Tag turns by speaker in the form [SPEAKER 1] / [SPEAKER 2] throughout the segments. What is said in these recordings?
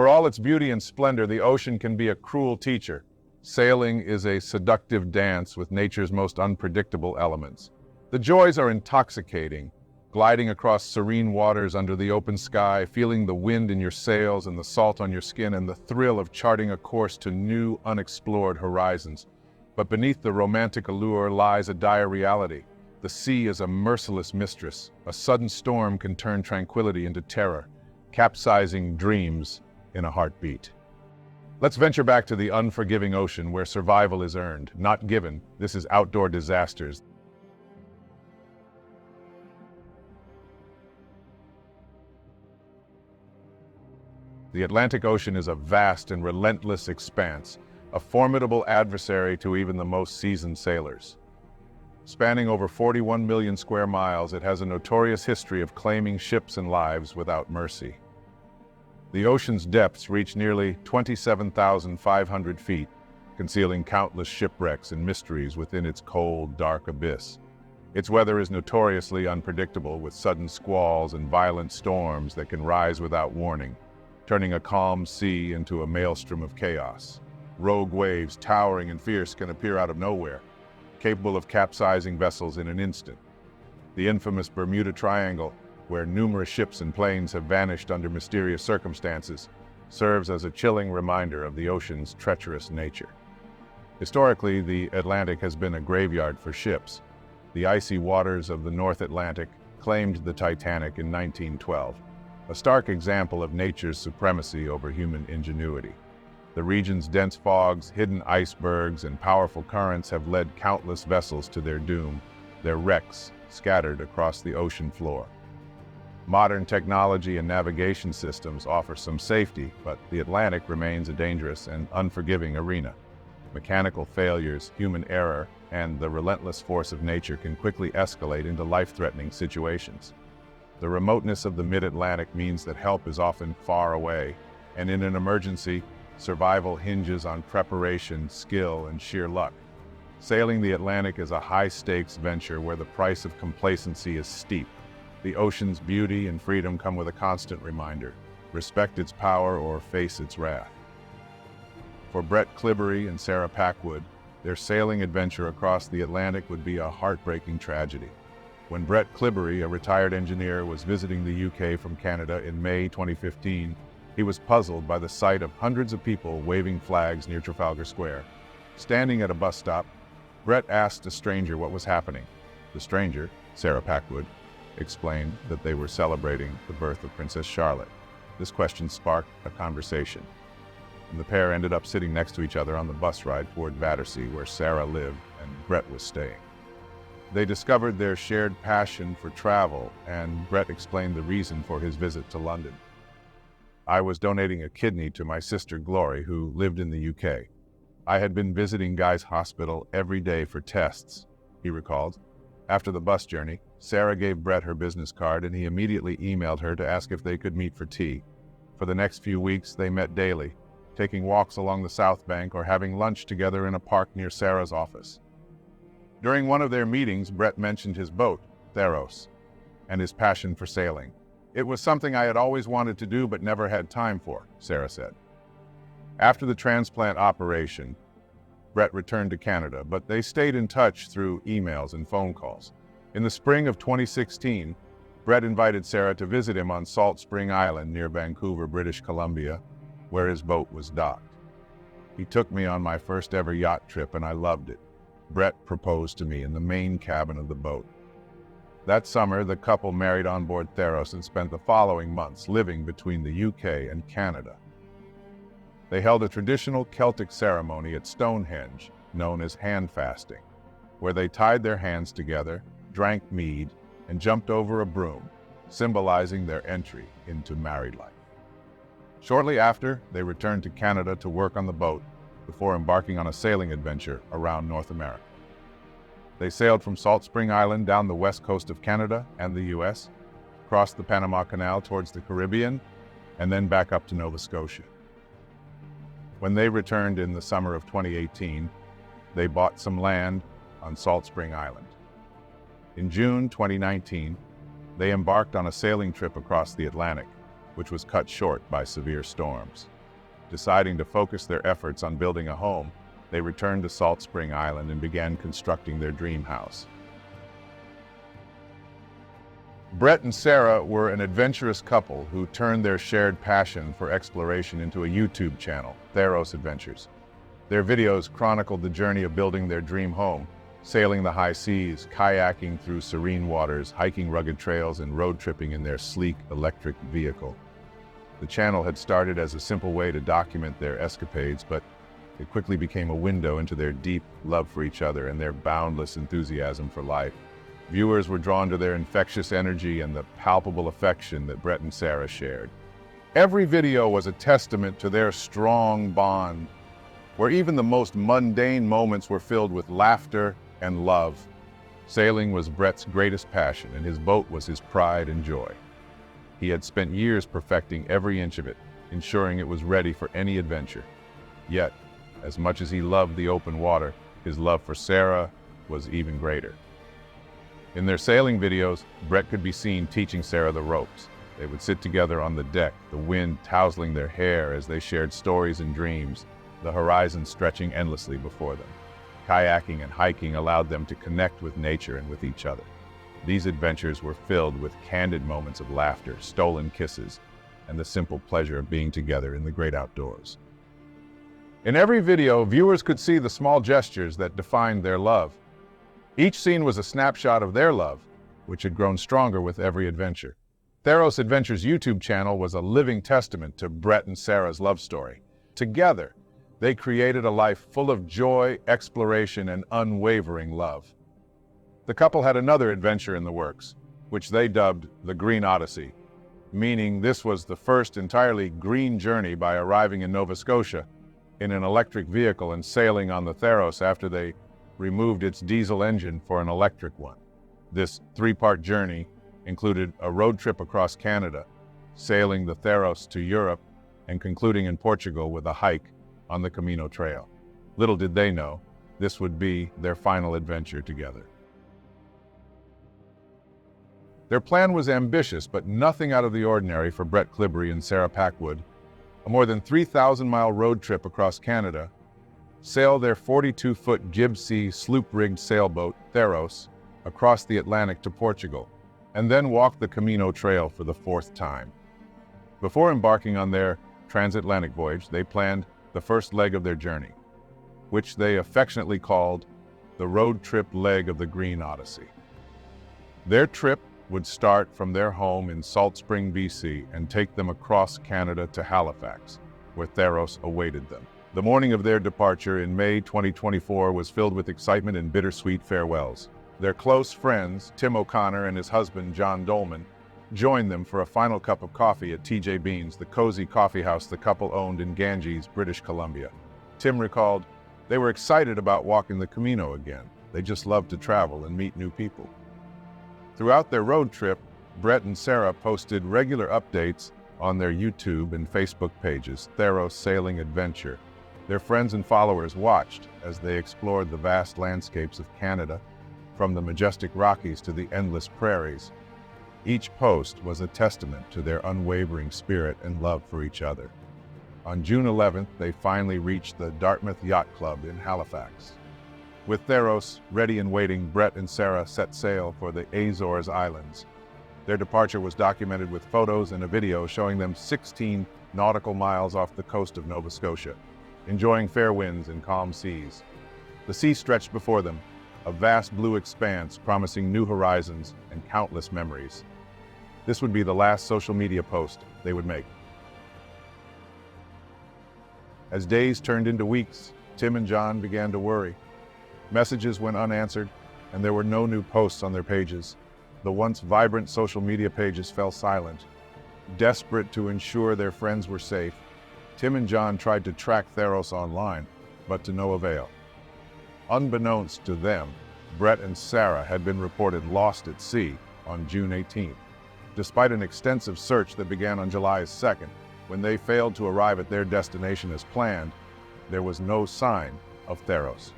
[SPEAKER 1] For all its beauty and splendor, the ocean can be a cruel teacher. Sailing is a seductive dance with nature's most unpredictable elements. The joys are intoxicating, gliding across serene waters under the open sky, feeling the wind in your sails and the salt on your skin, and the thrill of charting a course to new, unexplored horizons. But beneath the romantic allure lies a dire reality. The sea is a merciless mistress. A sudden storm can turn tranquility into terror, capsizing dreams in a heartbeat. Let's venture back to the unforgiving ocean, where survival is earned, not given. This is outdoor disasters. The Atlantic Ocean is a vast and relentless expanse, a formidable adversary to even the most seasoned sailors. Spanning over 41 million square miles, it has a notorious history of claiming ships and lives without mercy. The ocean's depths reach nearly 27,500 feet, concealing countless shipwrecks and mysteries within its cold, dark abyss. Its weather is notoriously unpredictable, with sudden squalls and violent storms that can rise without warning, turning a calm sea into a maelstrom of chaos. Rogue waves, towering and fierce, can appear out of nowhere, capable of capsizing vessels in an instant. The infamous Bermuda Triangle, where numerous ships and planes have vanished under mysterious circumstances, serves as a chilling reminder of the ocean's treacherous nature. Historically, the Atlantic has been a graveyard for ships. The icy waters of the North Atlantic claimed the Titanic in 1912, a stark example of nature's supremacy over human ingenuity. The region's dense fogs, hidden icebergs, and powerful currents have led countless vessels to their doom, their wrecks scattered across the ocean floor. Modern technology and navigation systems offer some safety, but the Atlantic remains a dangerous and unforgiving arena. Mechanical failures, human error, and the relentless force of nature can quickly escalate into life-threatening situations. The remoteness of the mid-Atlantic means that help is often far away, and in an emergency, survival hinges on preparation, skill, and sheer luck. Sailing the Atlantic is a high-stakes venture where the price of complacency is steep. The ocean's beauty and freedom come with a constant reminder: respect its power or face its wrath. For Brett Clibbery and Sarah Packwood, their sailing adventure across the Atlantic would be a heartbreaking tragedy. When Brett Clibbery, a retired engineer, was visiting the UK from Canada in May 2015, he was puzzled by the sight of hundreds of people waving flags near Trafalgar Square. Standing at a bus stop, Brett asked a stranger what was happening. The stranger, Sarah Packwood, explained that they were celebrating the birth of Princess Charlotte. This question sparked a conversation, and the pair ended up sitting next to each other on the bus ride toward Battersea, where Sarah lived and Brett was staying. They discovered their shared passion for travel, and Brett explained the reason for his visit to London. "I was donating a kidney to my sister Glory, who lived in the UK. I had been visiting Guy's Hospital every day for tests," he recalled. After the bus journey, Sarah gave Brett her business card, and he immediately emailed her to ask if they could meet for tea. For the next few weeks, they met daily, taking walks along the South Bank or having lunch together in a park near Sarah's office. During one of their meetings, Brett mentioned his boat, Theros, and his passion for sailing. "It was something I had always wanted to do but never had time for," Sarah said. After the transplant operation, Brett returned to Canada, but they stayed in touch through emails and phone calls. In the spring of 2016, Brett invited Sarah to visit him on Salt Spring Island near Vancouver, British Columbia, where his boat was docked. "He took me on my first ever yacht trip, and I loved it." Brett proposed to me in the main cabin of the boat. That summer, the couple married on board Theros and spent the following months living between the UK and Canada. They held a traditional Celtic ceremony at Stonehenge, known as hand fasting, where they tied their hands together, drank mead, and jumped over a broom, symbolizing their entry into married life. Shortly after, they returned to Canada to work on the boat before embarking on a sailing adventure around North America. They sailed from Salt Spring Island down the west coast of Canada and the US, crossed the Panama Canal towards the Caribbean, and then back up to Nova Scotia. When they returned in the summer of 2018, they bought some land on Salt Spring Island. In June 2019, they embarked on a sailing trip across the Atlantic, which was cut short by severe storms. Deciding to focus their efforts on building a home, they returned to Salt Spring Island and began constructing their dream house. Brett and Sarah were an adventurous couple who turned their shared passion for exploration into a YouTube channel, Theros Adventures. Their videos chronicled the journey of building their dream home, sailing the high seas, kayaking through serene waters, hiking rugged trails, and road tripping in their sleek electric vehicle. The channel had started as a simple way to document their escapades, but it quickly became a window into their deep love for each other and their boundless enthusiasm for life. Viewers were drawn to their infectious energy and the palpable affection that Brett and Sarah shared. Every video was a testament to their strong bond, where even the most mundane moments were filled with laughter and love. Sailing was Brett's greatest passion, and his boat was his pride and joy. He had spent years perfecting every inch of it, ensuring it was ready for any adventure. Yet, as much as he loved the open water, his love for Sarah was even greater. In their sailing videos, Brett could be seen teaching Sarah the ropes. They would sit together on the deck, the wind tousling their hair as they shared stories and dreams, the horizon stretching endlessly before them. Kayaking and hiking allowed them to connect with nature and with each other. These adventures were filled with candid moments of laughter, stolen kisses, and the simple pleasure of being together in the great outdoors. In every video, viewers could see the small gestures that defined their love. Each scene was a snapshot of their love, which had grown stronger with every adventure. Theros Adventures' YouTube channel was a living testament to Brett and Sarah's love story. Together, they created a life full of joy, exploration, and unwavering love. The couple had another adventure in the works, which they dubbed the Green Odyssey, meaning this was the first entirely green journey by arriving in Nova Scotia in an electric vehicle and sailing on the Theros after they removed its diesel engine for an electric one. This three-part journey included a road trip across Canada, sailing the Theros to Europe, and concluding in Portugal with a hike on the Camino Trail. Little did they know, this would be their final adventure together. Their plan was ambitious, but nothing out of the ordinary for Brett Clibbery and Sarah Packwood. A more than 3,000-mile road trip across Canada, sail their 42-foot gib-sea sloop-rigged sailboat, Theros, across the Atlantic to Portugal, and then walk the Camino Trail for the fourth time. Before embarking on their transatlantic voyage, they planned the first leg of their journey, which they affectionately called the road trip leg of the Green Odyssey. Their trip would start from their home in Salt Spring, BC, and take them across Canada to Halifax, where Theros awaited them. The morning of their departure in May 2024 was filled with excitement and bittersweet farewells. Their close friends, Tim O'Connor and his husband, John Dolman, joined them for a final cup of coffee at TJ Bean's, the cozy coffee house the couple owned in Ganges, British Columbia. Tim recalled, "They were excited about walking the Camino again. They just loved to travel and meet new people." Throughout their road trip, Brett and Sarah posted regular updates on their YouTube and Facebook pages, Theros Sailing Adventure. Their friends and followers watched as they explored the vast landscapes of Canada, from the majestic Rockies to the endless prairies. Each post was a testament to their unwavering spirit and love for each other. On June 11th, they finally reached the Dartmouth Yacht Club in Halifax. With Theros ready and waiting, Brett and Sarah set sail for the Azores Islands. Their departure was documented with photos and a video showing them 16 nautical miles off the coast of Nova Scotia, enjoying fair winds and calm seas. The sea stretched before them, a vast blue expanse promising new horizons and countless memories. This would be the last social media post they would make. As days turned into weeks, Tim and John began to worry. Messages went unanswered, and there were no new posts on their pages. The once vibrant social media pages fell silent. Desperate to ensure their friends were safe, Tim and John tried to track Theros online, but to no avail. Unbeknownst to them, Brett and Sarah had been reported lost at sea on June 18th. Despite an extensive search that began on July 2nd, when they failed to arrive at their destination as planned, there was no sign of Theros.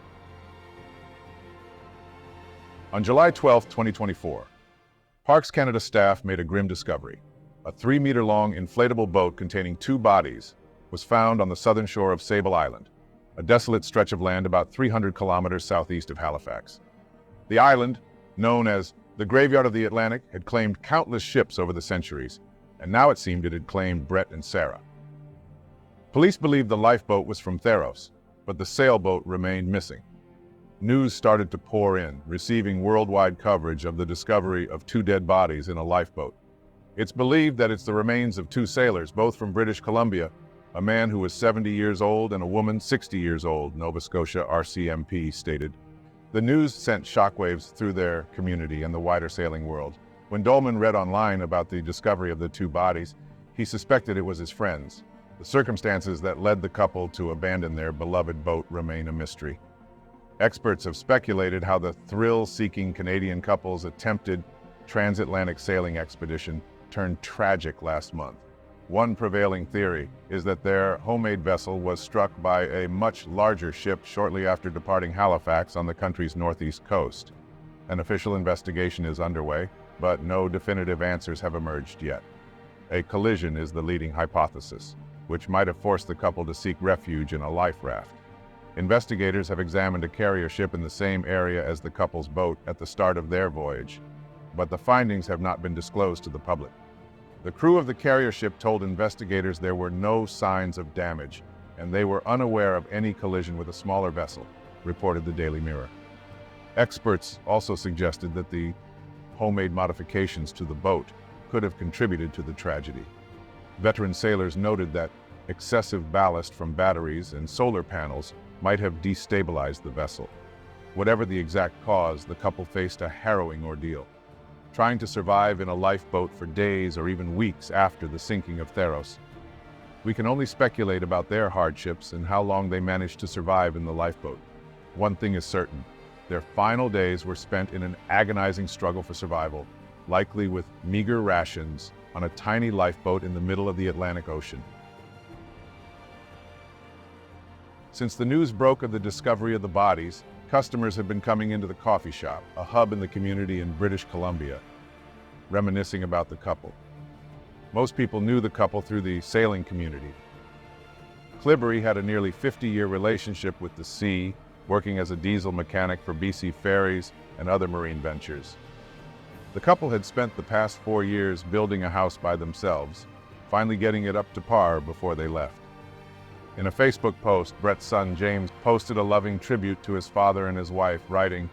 [SPEAKER 1] On July 12, 2024, Parks Canada staff made a grim discovery. A 3-meter-long inflatable boat containing 2 bodies was found on the southern shore of Sable Island, a desolate stretch of land about 300 kilometers southeast of Halifax. The island, known as the Graveyard of the Atlantic, had claimed countless ships over the centuries, and now it seemed it had claimed Brett and Sarah. Police believed the lifeboat was from Theros, but the sailboat remained missing. News started to pour in, receiving worldwide coverage of the discovery of 2 dead bodies in a lifeboat. It's believed that it's the remains of 2 sailors, both from British Columbia, a man who was 70 years old and a woman 60 years old, Nova Scotia RCMP stated. The news sent shockwaves through their community and the wider sailing world. When Dolman read online about the discovery of the 2 bodies, he suspected it was his friends. The circumstances that led the couple to abandon their beloved boat remain a mystery. Experts have speculated how the thrill-seeking Canadian couple's attempted transatlantic sailing expedition turned tragic last month. One prevailing theory is that their homemade vessel was struck by a much larger ship shortly after departing Halifax on the country's northeast coast. An official investigation is underway, but no definitive answers have emerged yet. A collision is the leading hypothesis, which might have forced the couple to seek refuge in a life raft. Investigators have examined a carrier ship in the same area as the couple's boat at the start of their voyage, but the findings have not been disclosed to the public. The crew of the carrier ship told investigators there were no signs of damage, and they were unaware of any collision with a smaller vessel, reported the Daily Mirror. Experts also suggested that the homemade modifications to the boat could have contributed to the tragedy. Veteran sailors noted that excessive ballast from batteries and solar panels might have destabilized the vessel. Whatever the exact cause, the couple faced a harrowing ordeal, trying to survive in a lifeboat for days or even weeks after the sinking of Theros. We can only speculate about their hardships and how long they managed to survive in the lifeboat. One thing is certain, their final days were spent in an agonizing struggle for survival, likely with meager rations on a tiny lifeboat in the middle of the Atlantic Ocean. Since the news broke of the discovery of the bodies, customers have been coming into the coffee shop, a hub in the community in British Columbia, reminiscing about the couple. Most people knew the couple through the sailing community. Clibbery had a nearly 50-year relationship with the sea, working as a diesel mechanic for BC Ferries and other marine ventures. The couple had spent the past 4 years building a house by themselves, finally getting it up to par before they left. In a Facebook post, Brett's son James posted a loving tribute to his father and his wife, writing,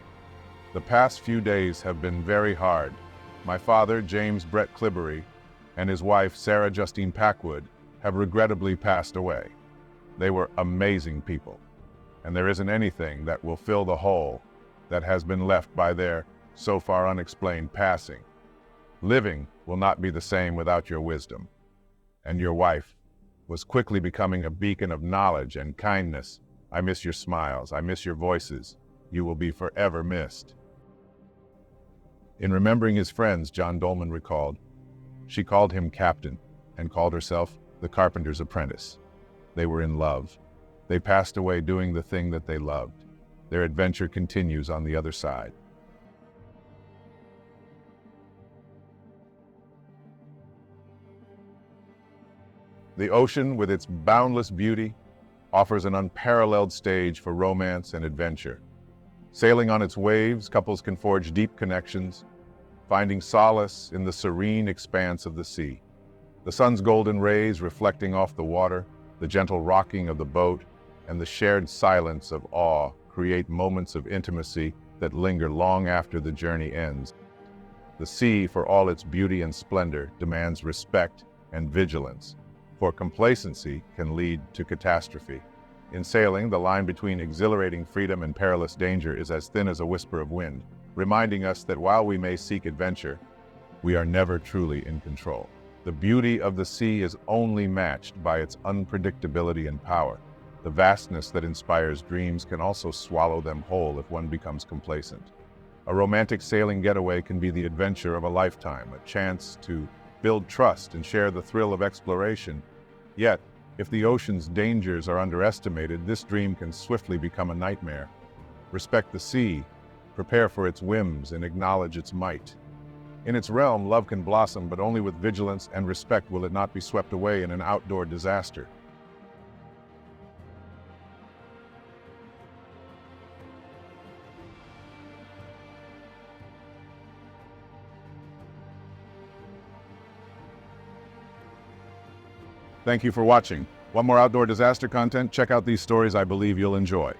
[SPEAKER 1] "The past few days have been very hard. My father, James Brett Clibbery, and his wife, Sarah Justine Packwood, have regrettably passed away. They were amazing people, and there isn't anything that will fill the hole that has been left by their so far unexplained passing. Living will not be the same without your wisdom. And your wife was quickly becoming a beacon of knowledge and kindness. I miss your smiles. I miss your voices. You will be forever missed." In remembering his friends, John Dolman recalled, "She called him Captain and called herself the carpenter's apprentice. They were in love. They passed away doing the thing that they loved. Their adventure continues on the other side." The ocean, with its boundless beauty, offers an unparalleled stage for romance and adventure. Sailing on its waves, couples can forge deep connections, finding solace in the serene expanse of the sea. The sun's golden rays reflecting off the water, the gentle rocking of the boat, and the shared silence of awe create moments of intimacy that linger long after the journey ends. The sea, for all its beauty and splendor, demands respect and vigilance, for complacency can lead to catastrophe. In sailing, the line between exhilarating freedom and perilous danger is as thin as a whisper of wind, reminding us that while we may seek adventure, we are never truly in control. The beauty of the sea is only matched by its unpredictability and power. The vastness that inspires dreams can also swallow them whole if one becomes complacent. A romantic sailing getaway can be the adventure of a lifetime, a chance to build trust and share the thrill of exploration. Yet, if the ocean's dangers are underestimated, this dream can swiftly become a nightmare. Respect the sea, prepare for its whims, and acknowledge its might. In its realm, love can blossom, but only with vigilance and respect will it not be swept away in an outdoor disaster. Thank you for watching. Want more outdoor disaster content? Check out these stories I believe you'll enjoy.